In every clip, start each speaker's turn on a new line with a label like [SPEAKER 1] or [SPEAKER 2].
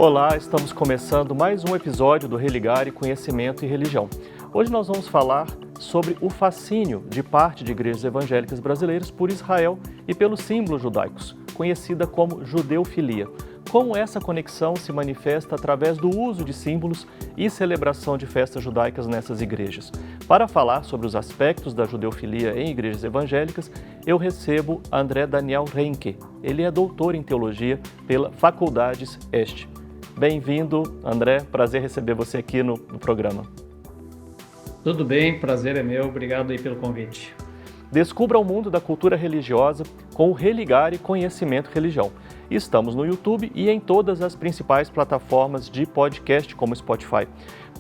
[SPEAKER 1] Olá, estamos começando mais um episódio do Religare Conhecimento e Religião. Hoje nós vamos falar sobre o fascínio de parte de igrejas evangélicas brasileiras por Israel e pelos símbolos judaicos, conhecida como judeofilia. Como essa conexão se manifesta através do uso de símbolos e celebração de festas judaicas nessas igrejas. Para falar sobre os aspectos da judeofilia em igrejas evangélicas, eu recebo André Daniel Renke. Ele é doutor em teologia pela Faculdades Este. Bem-vindo, André. Prazer receber você aqui no programa.
[SPEAKER 2] Tudo bem, prazer é meu. Obrigado aí pelo convite.
[SPEAKER 1] Descubra o mundo da cultura religiosa com o Religare Conhecimento e Religião. Estamos no YouTube e em todas as principais plataformas de podcast, como Spotify.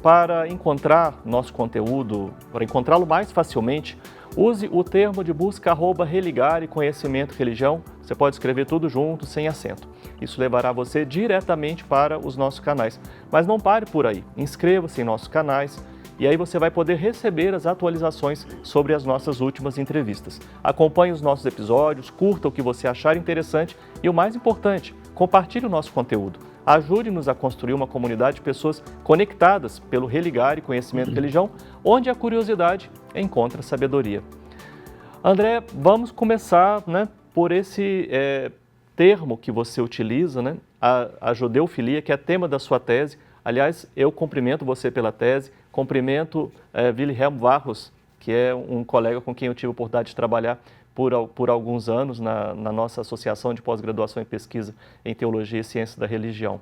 [SPEAKER 1] Para encontrar nosso conteúdo, para encontrá-lo mais facilmente, use o termo de busca @Religare Conhecimento e Religião. Você pode escrever tudo junto, sem acento. Isso levará você diretamente para os nossos canais. Mas não pare por aí. Inscreva-se em nossos canais e aí você vai poder receber as atualizações sobre as nossas últimas entrevistas. Acompanhe os nossos episódios, curta o que você achar interessante e o mais importante, compartilhe o nosso conteúdo. Ajude-nos a construir uma comunidade de pessoas conectadas pelo Religare Conhecimento e Religião, onde a curiosidade encontra sabedoria. André, vamos começar por esse termo que você utiliza, a judeofilia, que é tema da sua tese. Aliás, eu cumprimento você pela tese, cumprimento Wilhelm Varros, que é um colega com quem eu tive a oportunidade de trabalhar por alguns anos na nossa associação de pós-graduação e pesquisa em Teologia e Ciências da Religião.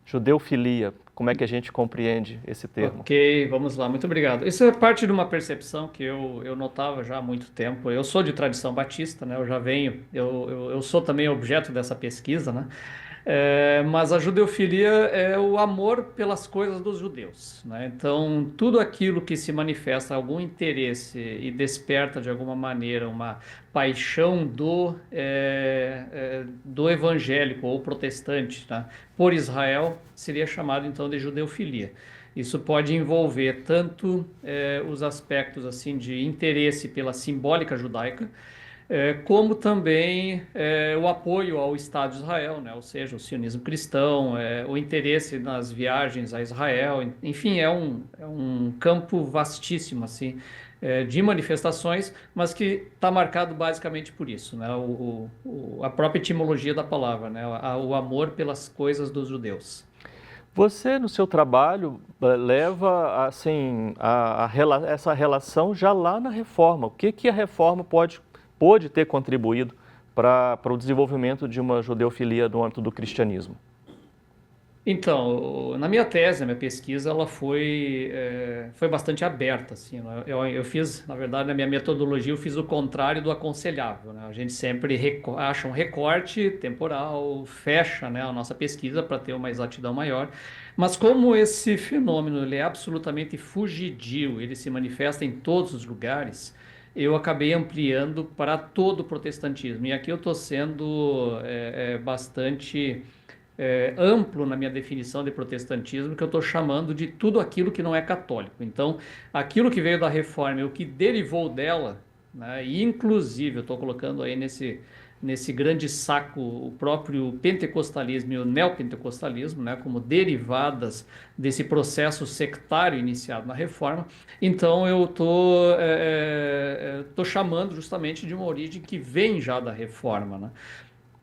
[SPEAKER 1] Judeofilia, como é que a gente compreende esse termo?
[SPEAKER 2] Ok, vamos lá, muito obrigado. Isso é parte de uma percepção que eu notava já há muito tempo. Eu sou de tradição batista, né? Eu sou também objeto dessa pesquisa, né? Mas a judeofilia é o amor pelas coisas dos judeus, né? Então, tudo aquilo que se manifesta algum interesse e desperta de alguma maneira uma paixão do evangélico ou protestante, tá, por Israel, seria chamado então de judeofilia. Isso pode envolver tanto os aspectos assim de interesse pela simbólica judaica, como também o apoio ao Estado de Israel, né? Ou seja, o sionismo cristão, o interesse nas viagens a Israel, enfim, é um campo vastíssimo assim, de manifestações, mas que está marcado basicamente por isso, né? A própria etimologia da palavra, né? O amor pelas coisas dos judeus.
[SPEAKER 1] Você, no seu trabalho, leva assim, essa relação já lá na Reforma. O que a Reforma pôde ter contribuído para o desenvolvimento de uma judeofilia no âmbito do cristianismo?
[SPEAKER 2] Então, na minha tese, na minha pesquisa, ela foi bastante aberta, assim, né? Eu fiz, na verdade, na minha metodologia, eu fiz o contrário do aconselhável, né? A gente sempre acha um recorte temporal, fecha, né, a nossa pesquisa para ter uma exatidão maior. Mas como esse fenômeno ele é absolutamente fugidio, ele se manifesta em todos os lugares, eu acabei ampliando para todo o protestantismo. E aqui eu estou sendo bastante amplo na minha definição de protestantismo, que eu estou chamando de tudo aquilo que não é católico. Então, aquilo que veio da Reforma e o que derivou dela, né, e inclusive eu estou colocando aí nesse grande saco o próprio pentecostalismo e o neopentecostalismo, né, como derivadas desse processo sectário iniciado na Reforma. Então eu tô chamando justamente de uma origem que vem já da Reforma, né?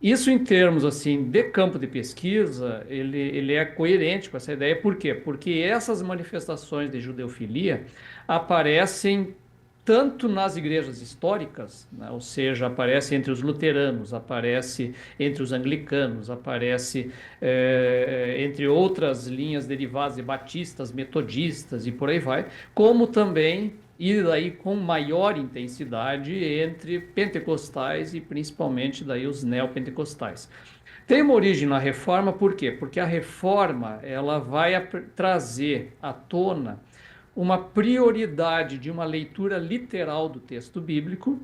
[SPEAKER 2] Isso em termos assim de campo de pesquisa, ele é coerente com essa ideia. Por quê? Porque essas manifestações de judeofilia aparecem tanto nas igrejas históricas, né? Ou seja, aparece entre os luteranos, aparece entre os anglicanos, aparece entre outras linhas derivadas de batistas, metodistas e por aí vai, como também e daí com maior intensidade entre pentecostais e principalmente daí os neopentecostais. Tem uma origem na reforma, por quê? Porque a reforma ela vai trazer à tona uma prioridade de uma leitura literal do texto bíblico,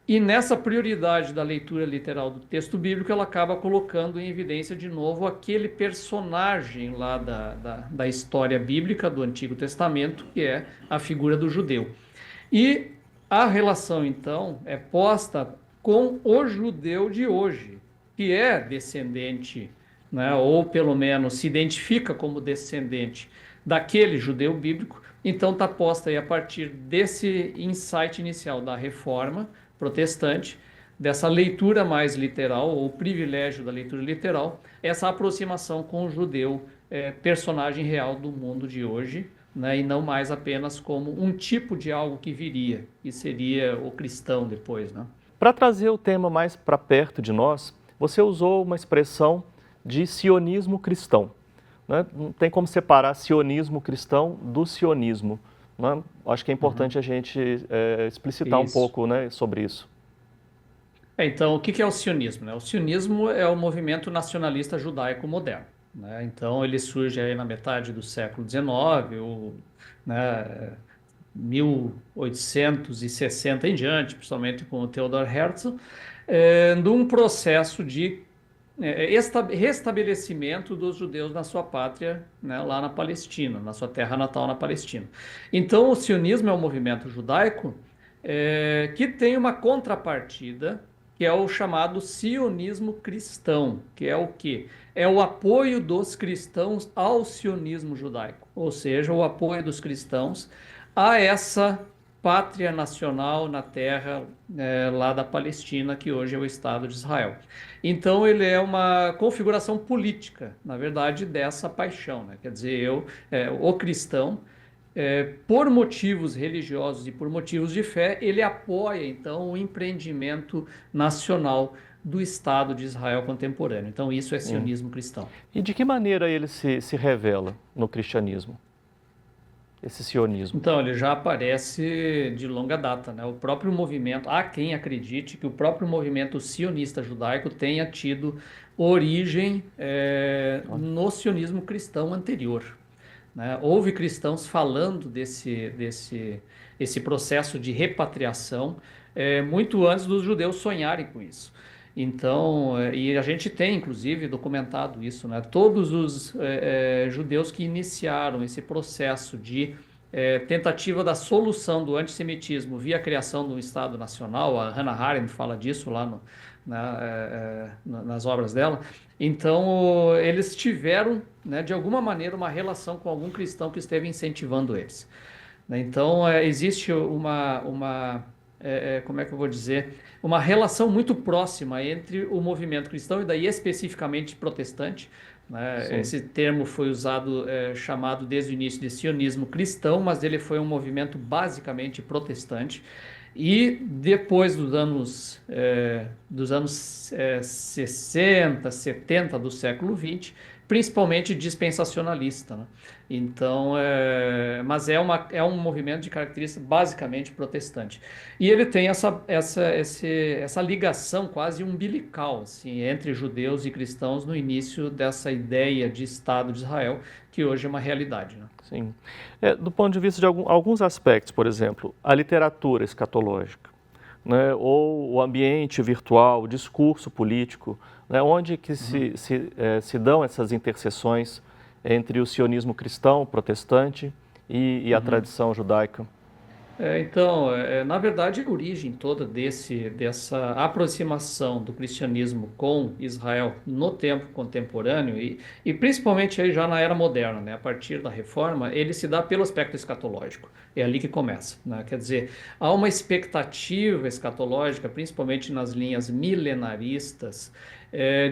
[SPEAKER 2] e nessa prioridade da leitura literal do texto bíblico, ela acaba colocando em evidência de novo aquele personagem lá da história bíblica do Antigo Testamento, que é a figura do judeu. E a relação, então, é posta com o judeu de hoje, que é descendente né, ou pelo menos se identifica como descendente daquele judeu bíblico, então está posta aí a partir desse insight inicial da reforma protestante, dessa leitura mais literal, ou privilégio da leitura literal, essa aproximação com o judeu, personagem real do mundo de hoje, né, e não mais apenas como um tipo de algo que viria, e seria o cristão depois, né?
[SPEAKER 1] Para trazer o tema mais para perto de nós, você usou uma expressão de sionismo cristão, né? Não tem como separar sionismo cristão do sionismo, né? Acho que é importante a gente explicitar um
[SPEAKER 2] Isso.
[SPEAKER 1] pouco, né, sobre isso.
[SPEAKER 2] Então, o que é o sionismo, né? O sionismo é o movimento nacionalista judaico moderno, né? Então, ele surge aí na metade do século XIX, né, 1860 em diante, principalmente com o Theodor Herzl, de um processo de restabelecimento dos judeus na sua pátria, né, lá na Palestina, na sua terra natal na Palestina. Então, o sionismo é um movimento judaico que tem uma contrapartida, que é o chamado sionismo cristão, que é o quê? É o apoio dos cristãos ao sionismo judaico, ou seja, o apoio dos cristãos a essa pátria nacional na terra lá da Palestina, que hoje é o Estado de Israel. Então, ele é uma configuração política, na verdade, dessa paixão, né? Quer dizer, o cristão, por motivos religiosos e por motivos de fé, ele apoia, então, o empreendimento nacional do Estado de Israel contemporâneo. Então, isso é sionismo cristão.
[SPEAKER 1] E de que maneira ele se revela no cristianismo, esse sionismo?
[SPEAKER 2] Então, ele já aparece de longa data, né? O próprio movimento, há quem acredite que o próprio movimento sionista judaico tenha tido origem no sionismo cristão anterior, né? Houve cristãos falando esse processo de repatriação muito antes dos judeus sonharem com isso. Então, e a gente tem, inclusive, documentado isso, né? Todos os judeus que iniciaram esse processo de tentativa da solução do antissemitismo via a criação do Estado Nacional, a Hannah Arendt fala disso lá nas obras dela. Então, eles tiveram, né, de alguma maneira, uma relação com algum cristão que esteve incentivando eles, né? Então, existe como é que eu vou dizer, uma relação muito próxima entre o movimento cristão e daí especificamente protestante, né?
[SPEAKER 1] Sim.
[SPEAKER 2] Esse termo foi usado, chamado desde o início de sionismo cristão, mas ele foi um movimento basicamente protestante. E depois dos anos 60, 70 do século XX, principalmente dispensacionalista, né? Então, mas é um movimento de característica basicamente protestante. E ele tem essa ligação quase umbilical, assim, entre judeus e cristãos no início dessa ideia de Estado de Israel, que hoje é uma realidade, né?
[SPEAKER 1] Sim. Do ponto de vista de alguns aspectos, por exemplo, a literatura escatológica, né, ou o ambiente virtual, o discurso político, né, onde que se dão essas interseções entre o sionismo cristão, protestante e a tradição judaica?
[SPEAKER 2] Então, na verdade, a origem toda dessa aproximação do cristianismo com Israel no tempo contemporâneo e principalmente aí já na era moderna, né, a partir da Reforma, ele se dá pelo aspecto escatológico. É ali que começa, né? Quer dizer, há uma expectativa escatológica, principalmente nas linhas milenaristas,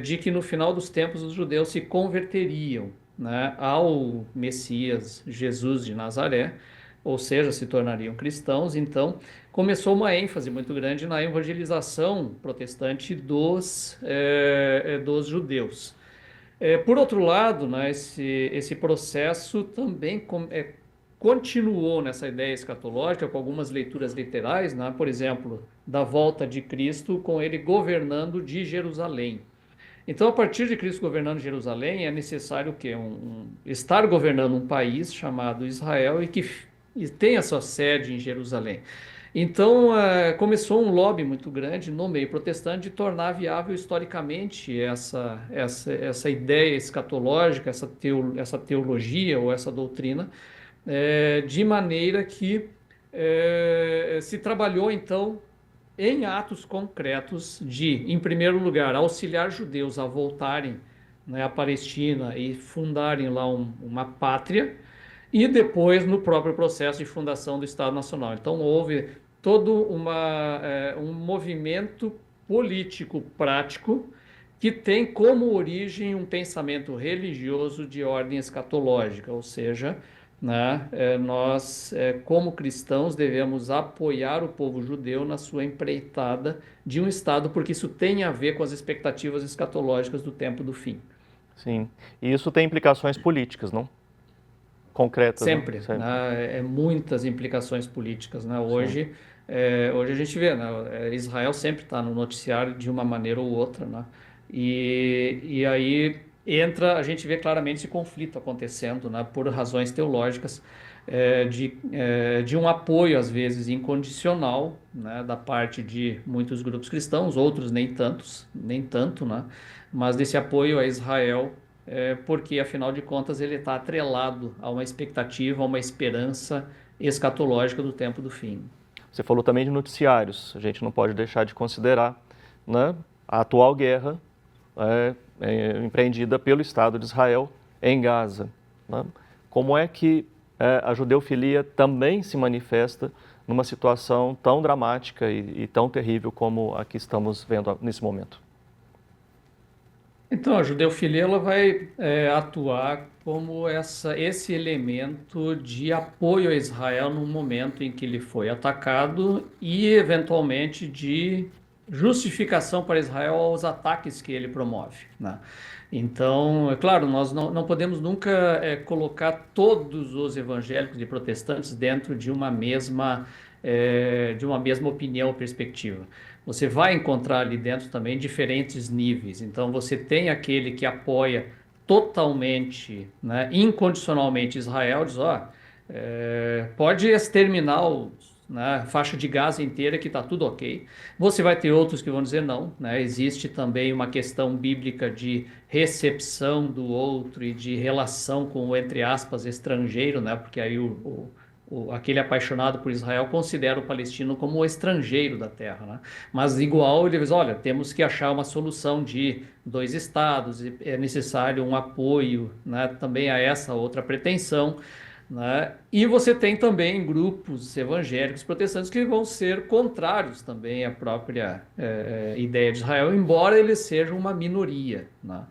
[SPEAKER 2] de que no final dos tempos os judeus se converteriam, né, ao Messias Jesus de Nazaré, ou seja, se tornariam cristãos. Então, começou uma ênfase muito grande na evangelização protestante dos judeus. Por outro lado, né, esse processo também continuou nessa ideia escatológica com algumas leituras literais, né, por exemplo, da volta de Cristo com ele governando de Jerusalém. Então, a partir de Cristo governando Jerusalém, é necessário o quê? Estar governando um país chamado Israel e tem a sua sede em Jerusalém. Então, começou um lobby muito grande no meio protestante de tornar viável historicamente essa ideia escatológica, essa teologia ou essa doutrina, de maneira que se trabalhou, então, em atos concretos de, em primeiro lugar, auxiliar judeus a voltarem né, a Palestina e fundarem lá uma pátria, e depois no próprio processo de fundação do Estado Nacional. Então houve todo um movimento político prático que tem como origem um pensamento religioso de ordem escatológica, ou seja, né, nós, como cristãos, devemos apoiar o povo judeu na sua empreitada de um Estado, porque isso tem a ver com as expectativas escatológicas do tempo do fim.
[SPEAKER 1] Sim. E isso tem implicações políticas, não? Concretas, não?
[SPEAKER 2] Sempre,
[SPEAKER 1] Sempre.
[SPEAKER 2] né? Muitas implicações políticas, né?
[SPEAKER 1] Sim.
[SPEAKER 2] Hoje a gente vê, né? Israel sempre está no noticiário de uma maneira ou outra, né? E aí a gente vê claramente esse conflito acontecendo, né? Por razões teológicas, de um apoio, às vezes, incondicional, né? Da parte de muitos grupos cristãos, outros nem tanto, né? Mas desse apoio a Israel porque, afinal de contas, ele está atrelado a uma expectativa, a uma esperança escatológica do tempo do fim.
[SPEAKER 1] Você falou também de noticiários. A gente não pode deixar de considerar, né, a atual guerra empreendida pelo Estado de Israel em Gaza, né? Como é que a judeofilia também se manifesta numa situação tão dramática e tão terrível como a que estamos vendo nesse momento?
[SPEAKER 2] Então, a judeofilia ela vai atuar como esse elemento de apoio a Israel no momento em que ele foi atacado e, eventualmente, de justificação para Israel aos ataques que ele promove, né? Então, é claro, nós não podemos nunca colocar todos os evangélicos e protestantes dentro de uma mesma opinião ou perspectiva. Você vai encontrar ali dentro também diferentes níveis. Então, você tem aquele que apoia totalmente, né, incondicionalmente Israel, diz, ó, pode exterminar né, faixa de Gaza inteira que está tudo ok. Você vai ter outros que vão dizer não, né? Existe também uma questão bíblica de recepção do outro e de relação com o, entre aspas, estrangeiro, né? Porque aí aquele apaixonado por Israel considera o palestino como o estrangeiro da terra, né? Mas igual ele diz, olha, temos que achar uma solução de dois estados, é necessário um apoio, né, também a essa outra pretensão, né? E você tem também grupos evangélicos protestantes que vão ser contrários também à própria ideia de Israel, embora eles sejam uma minoria, né?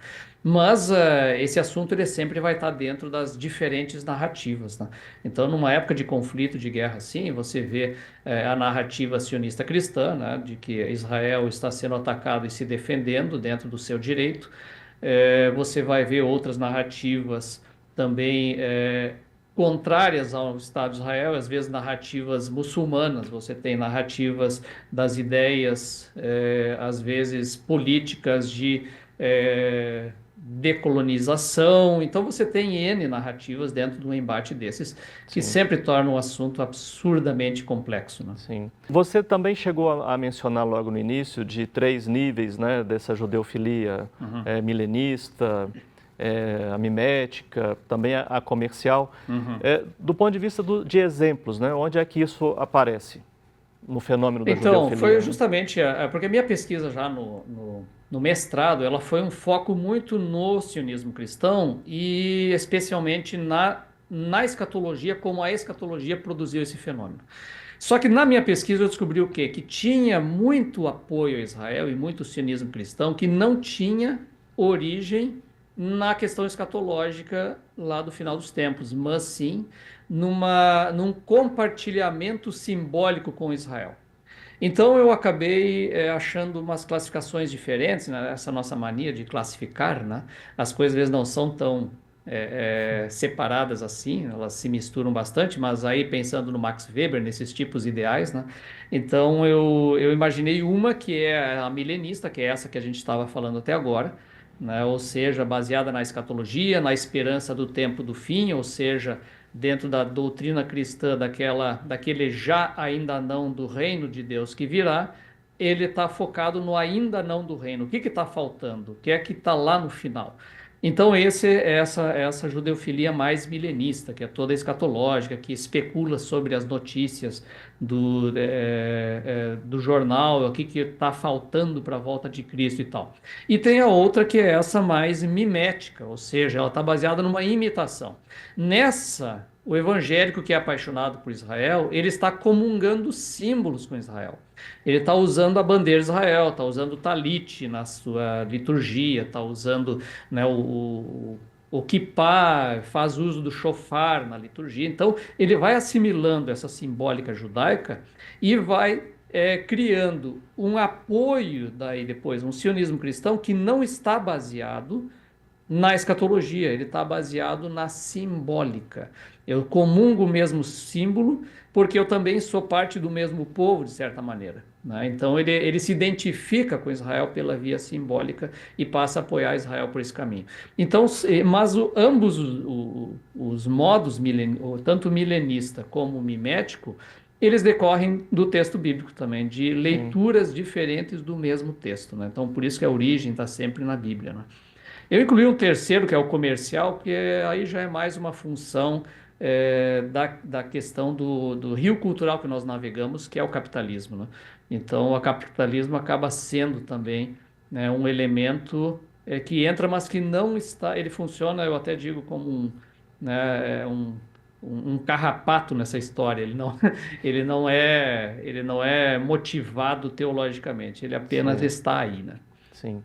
[SPEAKER 2] Mas esse assunto ele sempre vai estar dentro das diferentes narrativas, né? Então, numa época de conflito, de guerra assim, você vê a narrativa sionista cristã, né, de que Israel está sendo atacado e se defendendo dentro do seu direito. Você vai ver outras narrativas também contrárias ao Estado de Israel, às vezes narrativas muçulmanas, você tem narrativas das ideias, às vezes políticas de decolonização. Então você tem N narrativas dentro de um embate desses, que
[SPEAKER 1] Sim.
[SPEAKER 2] sempre torna o assunto absurdamente complexo, né?
[SPEAKER 1] Sim. Você também chegou a mencionar logo no início de 3 níveis, né, dessa judeofilia milenista, a mimética, também a comercial. Do ponto de vista de exemplos, né, onde é que isso aparece no fenômeno da
[SPEAKER 2] Então,
[SPEAKER 1] judeofilia?
[SPEAKER 2] foi justamente porque a minha pesquisa já no mestrado, ela foi um foco muito no sionismo cristão e especialmente na escatologia, como a escatologia produziu esse fenômeno. Só que na minha pesquisa eu descobri o quê? Que tinha muito apoio a Israel e muito sionismo cristão que não tinha origem na questão escatológica lá do final dos tempos, mas sim num compartilhamento simbólico com Israel. Então eu acabei achando umas classificações diferentes, né? Essa nossa mania de classificar, né? As coisas às vezes não são tão separadas assim, elas se misturam bastante, mas aí pensando no Max Weber, nesses tipos ideais, né? Então eu imaginei uma que é a milenista, que é essa que a gente estava falando até agora, né? Ou seja, baseada na escatologia, na esperança do tempo do fim, ou seja, dentro da doutrina cristã, daquele já ainda não do reino de Deus que virá, ele está focado no ainda não do reino. O que está faltando? O que é que está lá no final? Então, essa judeofilia mais milenista, que é toda escatológica, que especula sobre as notícias do jornal, o que está faltando para a volta de Cristo e tal. E tem a outra que é essa mais mimética, ou seja, ela está baseada numa imitação. Nessa, o evangélico que é apaixonado por Israel, ele está comungando símbolos com Israel. Ele está usando a bandeira de Israel, está usando o talit na sua liturgia, está usando, né, o kippah, faz uso do shofar na liturgia. Então, ele vai assimilando essa simbólica judaica e vai criando um apoio, daí depois, um sionismo cristão que não está baseado na escatologia, ele está baseado na simbólica. Eu comungo o mesmo símbolo porque eu também sou parte do mesmo povo, de certa maneira, né? Então ele se identifica com Israel pela via simbólica e passa a apoiar Israel por esse caminho. Então, mas ambos os modos, tanto milenista como mimético, eles decorrem do texto bíblico também, de
[SPEAKER 1] Sim.
[SPEAKER 2] leituras diferentes do mesmo texto, né? Então, por isso que a origem está sempre na Bíblia, né? Eu incluí um terceiro, que é o comercial, que aí já é mais uma função da questão do rio cultural que nós navegamos, que é o capitalismo, né? Então, o capitalismo acaba sendo também, né, um elemento que entra, mas que não está. Ele funciona, eu até digo, como né, um carrapato nessa história. Ele não é motivado teologicamente, ele apenas
[SPEAKER 1] Sim,
[SPEAKER 2] está aí, né?
[SPEAKER 1] sim.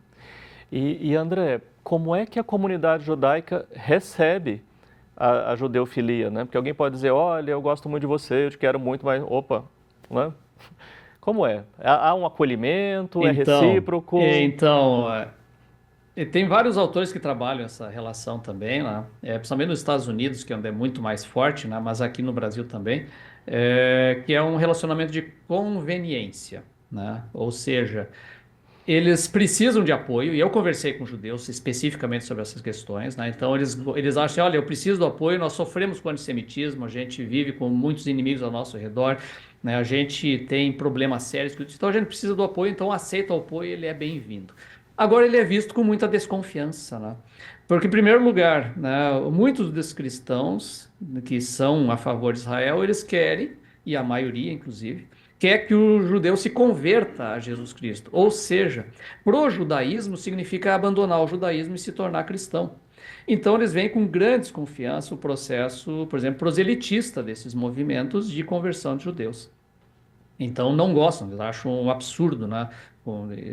[SPEAKER 1] E André, como é que a comunidade judaica recebe a judeofilia, né? Porque alguém pode dizer, olha, eu gosto muito de você, eu te quero muito, mas opa, né? Como é? Há um acolhimento? É
[SPEAKER 2] Então,
[SPEAKER 1] recíproco?
[SPEAKER 2] e tem vários autores que trabalham essa relação também, né? Principalmente nos Estados Unidos, que é onde é muito mais forte, né? Mas aqui no Brasil também, que é um relacionamento de conveniência, né? Ou seja, eles precisam de apoio, e eu conversei com judeus especificamente sobre essas questões, né? Então eles acham, olha, eu preciso do apoio, nós sofremos com antissemitismo, a gente vive com muitos inimigos ao nosso redor, né? A gente tem problemas sérios, então a gente precisa do apoio, então aceita o apoio, ele é bem-vindo. Agora ele é visto com muita desconfiança, né? Porque, em primeiro lugar, né, muitos dos cristãos que são a favor de Israel, eles querem, e a maioria, inclusive, quer que o judeu se converta a Jesus Cristo. Ou seja, pro judaísmo significa abandonar o judaísmo e se tornar cristão. Então eles veem com grande desconfiança o processo, por exemplo, proselitista desses movimentos de conversão de judeus. Então não gostam, eles acham um absurdo, né?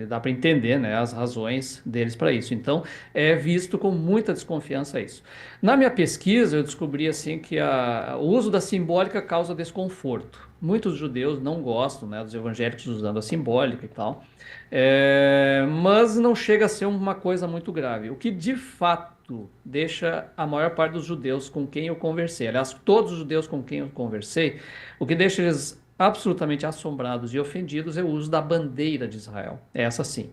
[SPEAKER 2] Dá para entender, né, as razões deles para isso. Então é visto com muita desconfiança isso. Na minha pesquisa eu descobri assim que o uso da simbólica causa desconforto. Muitos judeus não gostam, né, dos evangélicos usando a simbólica e tal. Mas não chega a ser uma coisa muito grave. O que de fato deixa a maior parte dos judeus com quem eu conversei, aliás, todos os judeus com quem eu conversei, o que deixa eles absolutamente assombrados e ofendidos é o uso da bandeira de Israel. Essa sim.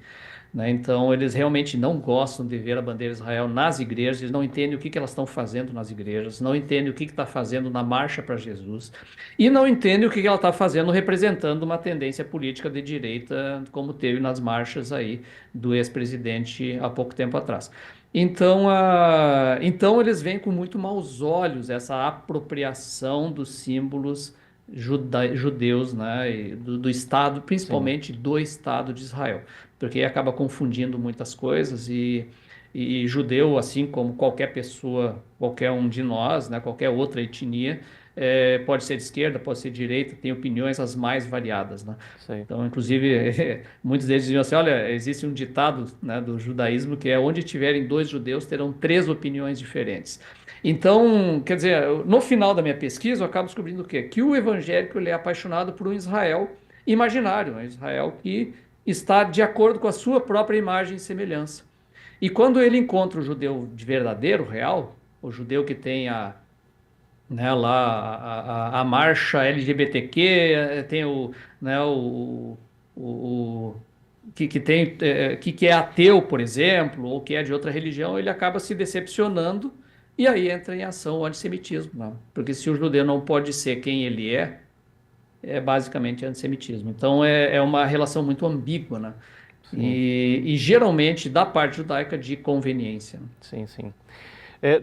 [SPEAKER 2] Né? Então, eles realmente não gostam de ver a bandeira de Israel nas igrejas, eles não entendem o que elas estão fazendo nas igrejas, não entendem o que está fazendo na marcha para Jesus, e não entendem o que ela está fazendo representando uma tendência política de direita, como teve nas marchas aí do ex-presidente há pouco tempo atrás. Então eles veem com muito maus olhos essa apropriação dos símbolos judeus, né, e do Estado,
[SPEAKER 1] Sim,
[SPEAKER 2] principalmente do Estado de Israel, porque acaba confundindo muitas coisas e judeu, assim como qualquer pessoa, qualquer um de nós, né, qualquer outra etnia, pode ser de esquerda, pode ser de direita, tem opiniões as mais variadas, né?
[SPEAKER 1] sei.
[SPEAKER 2] Então, inclusive, muitos deles diziam assim, olha, existe um ditado, né, do judaísmo que é onde tiverem dois judeus terão três opiniões diferentes. Então, quer dizer, no final da minha pesquisa, eu acabo descobrindo o quê? Que o evangélico ele é apaixonado por um Israel imaginário, um Israel que está de acordo com a sua própria imagem e semelhança. E quando ele encontra o judeu de verdadeiro, real, o judeu que tem né, lá a marcha LGBTQ, tem né, o que tem que é ateu, por exemplo, ou que é de outra religião, ele acaba se decepcionando e aí entra em ação o antissemitismo, né? Porque se o judeu não pode ser quem ele é basicamente antissemitismo. Então é uma relação muito ambígua, né? E geralmente da parte judaica de conveniência.
[SPEAKER 1] Sim, sim.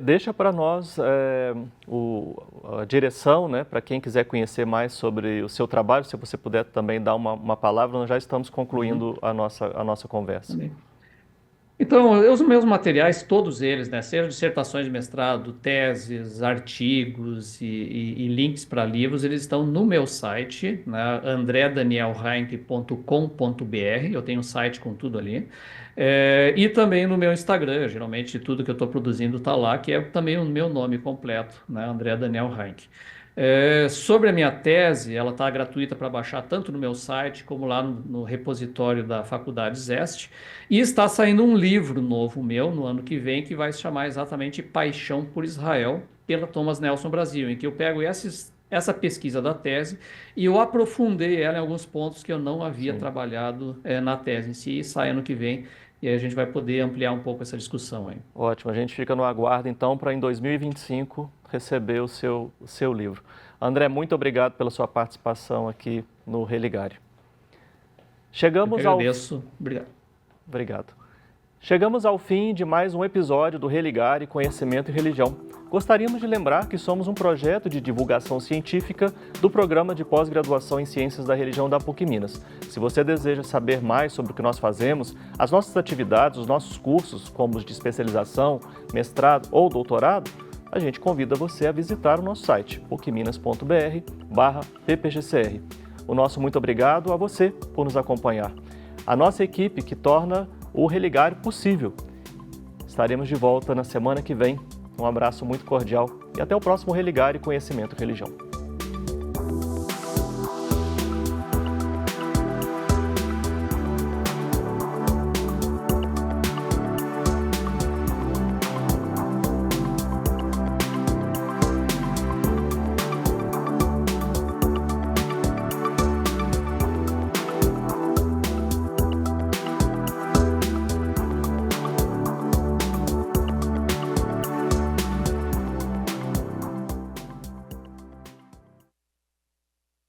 [SPEAKER 1] Deixa para nós a direção, né, para quem quiser conhecer mais sobre o seu trabalho, se você puder também dar uma palavra, nós já estamos concluindo a nossa conversa.
[SPEAKER 2] Também. Então, os meus materiais, todos eles, né, sejam dissertações de mestrado, teses, artigos e links para livros, eles estão no meu site, né, andredanielheinck.com.br. Eu tenho um site com tudo ali. E também no meu Instagram, geralmente tudo que eu estou produzindo está lá, que é também o meu nome completo, né, André Daniel Heinck. Sobre a minha tese, ela está gratuita para baixar tanto no meu site como lá no repositório da Faculdade Zeste. E está saindo um livro novo meu no ano que vem, que vai se chamar exatamente Paixão por Israel, pela Thomas Nelson Brasil, em que eu pego essa pesquisa da tese e eu aprofundei ela em alguns pontos que eu não havia trabalhado na tese em si, e sai ano que vem. E aí a gente vai poder ampliar um pouco essa discussão aí.
[SPEAKER 1] Ótimo, a gente fica no aguardo então para em 2025 receber o seu livro. André, muito obrigado pela sua participação aqui no Religare.
[SPEAKER 2] Eu que agradeço. Obrigado.
[SPEAKER 1] Obrigado. Chegamos ao fim de mais um episódio do Religare Conhecimento e Religião. Gostaríamos de lembrar que somos um projeto de divulgação científica do Programa de Pós-Graduação em Ciências da Religião da PUC Minas. Se você deseja saber mais sobre o que nós fazemos, as nossas atividades, os nossos cursos, como os de especialização, mestrado ou doutorado, a gente convida você a visitar o nosso site, pucminas.br/ppgcr. O nosso muito obrigado a você por nos acompanhar. A nossa equipe que torna o Religare possível. Estaremos de volta na semana que vem. Um abraço muito cordial e até o próximo Religare Conhecimento e Religião.